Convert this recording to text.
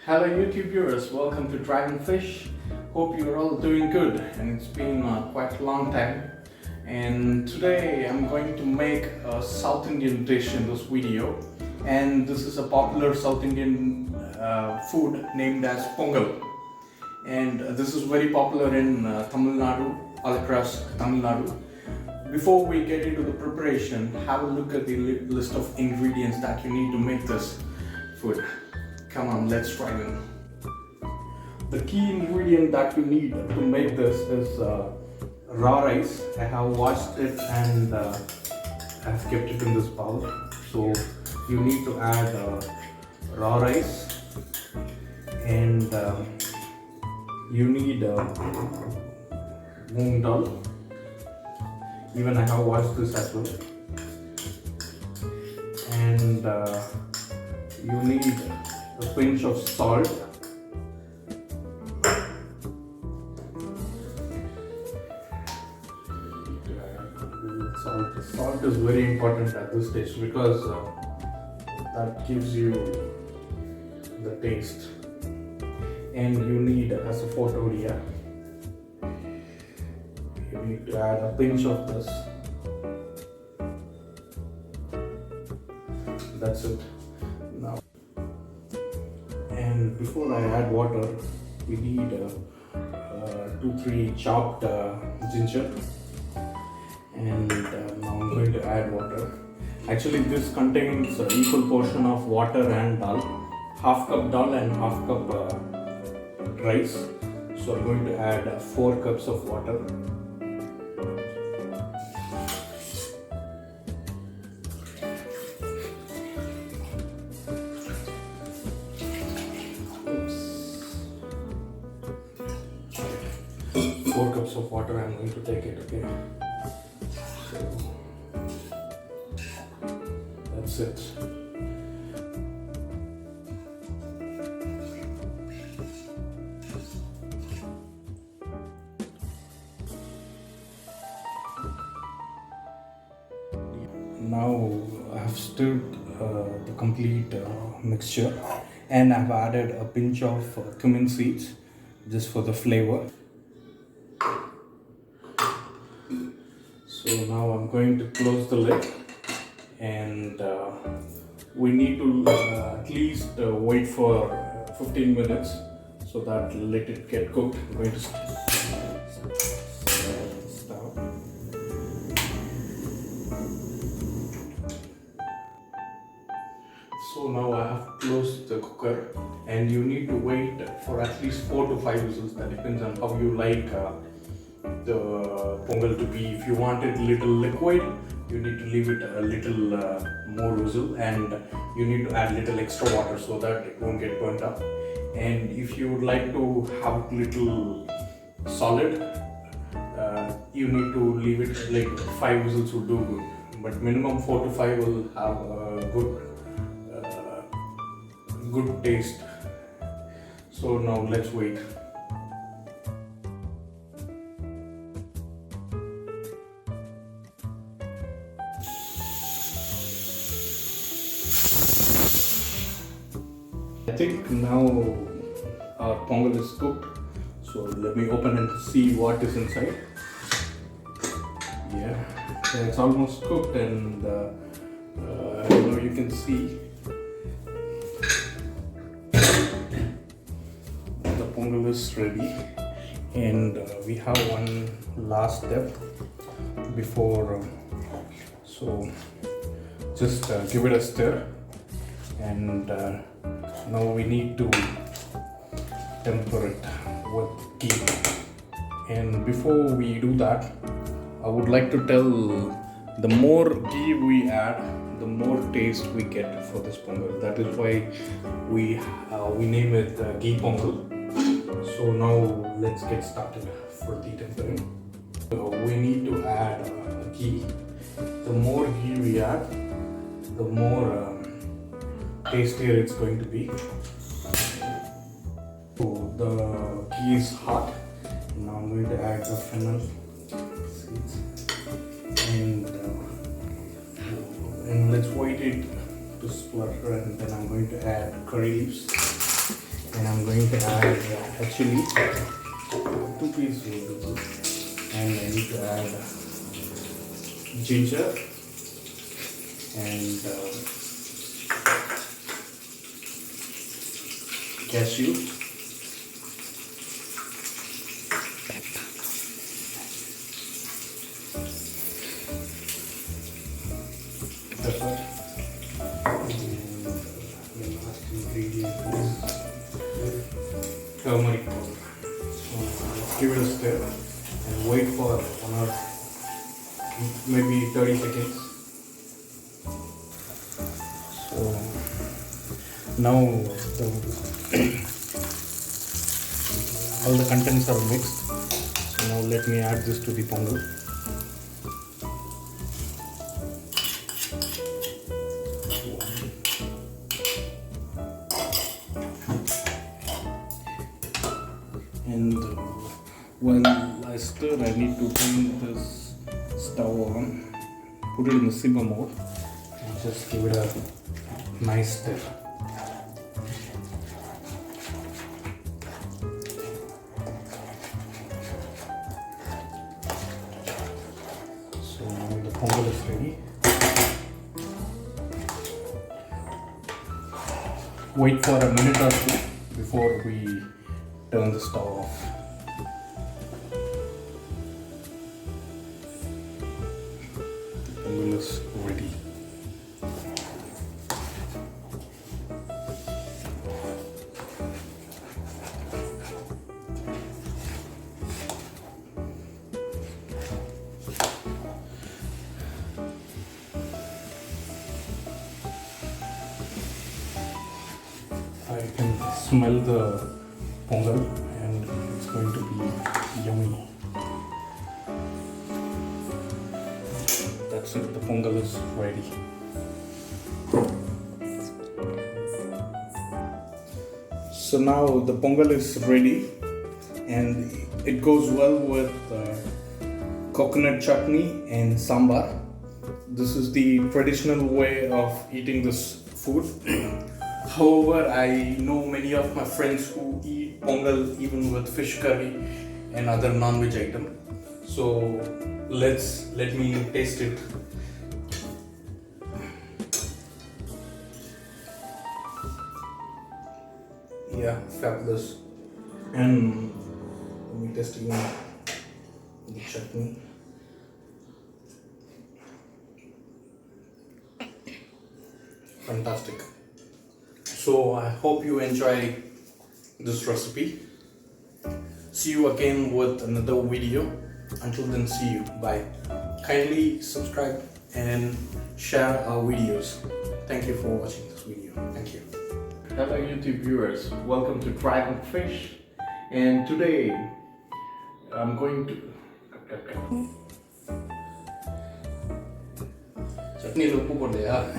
Hello YouTube viewers, welcome to Dragonfish. Hope you're all doing good, and it's been quite a long time. And today I'm going to make a South Indian dish in this video, and this is a popular South Indian food named as Pongal. And this is very popular in Tamil Nadu, all across Tamil Nadu. Before we get into the preparation, have a look at the list of ingredients that you need to make this food. Come on, let's try them. The key ingredient that you need to make this is raw rice. I have washed it and I've kept it in this bowl. So you need to add raw rice, and you need Moong Dal. Even I have washed this as well. And you need a pinch of salt. Salt is very important at this stage because that gives you the taste. And you need Asafoetida. You need to add a pinch of this. That's it. Now, and before I add water, we need 2-3 chopped ginger. And now I'm going to add water. Actually, this contains an equal portion of water and dal, half cup dal and half cup rice. So I'm going to add 4 cups of water. Oops. 4 cups of water. I'm going to take it. Okay. So that's it. Now I have stirred the complete mixture, and I've added a pinch of cumin seeds just for the flavor. So now I'm going to close the lid, and we need to at least wait for 15 minutes so that let it get cooked. I'm going to stop. So now I have closed the cooker, and you need to wait for at least 4 to 5 whistles. That depends on how you like the pongal to be. If you want it a little liquid, you need to leave it a little more whistle, and you need to add little extra water so that it won't get burnt up. And if you would like to have little solid, you need to leave it like 5 whistles would do good, but minimum 4 to 5 will have a good taste. So now let's wait. I think now our pongal is cooked, so let me open and see what is inside. Yeah, it's almost cooked, and you can see the pongal is ready. And we have one last step before, so just give it a stir, and now we need to temper it with ghee. And before we do that, I would like to tell, the more ghee we add, the more taste we get for this pongal. That is why we name it Ghee Pongal. So now let's get started for the tempering. So we need to add ghee. The more ghee we add, the more tastier it's going to be. So the ghee is hot. I'm going to add the fennel seeds and let's wait it to splutter, and then I'm going to add curry leaves, and I'm going to add a chilli. 2 pieces will do good. And I need to add ginger and cashew, pepper, and the last ingredient is turmeric powder. So let's give it a stir and wait for 1 or maybe 30 seconds. So now all the contents are mixed. So now let me add this to the pongal. And while I stir, I need to turn this stove on, put it in the simmer mode, and just give it a nice stir. So now the pongal is ready. Wait for a minute or two before we turn the stove off. The pongal is ready. I can smell the pongal and it's going to be yummy. That's it, the pongal is ready. So now the pongal is ready and it goes well with coconut chutney and sambar. This is the traditional way of eating this food. However, I know many of my friends who eat pongal even with fish curry and other non-veg item. So let me taste it. Yeah, fabulous. And let me taste again the chutney. Fantastic. So I hope you enjoy this recipe. See you again with another video. Until then, see you. Bye. Kindly subscribe and share our videos. Thank you for watching this video. Thank you. Hello YouTube viewers. Welcome to Dragon Fish. And today I'm going to chutney lo upu podeya.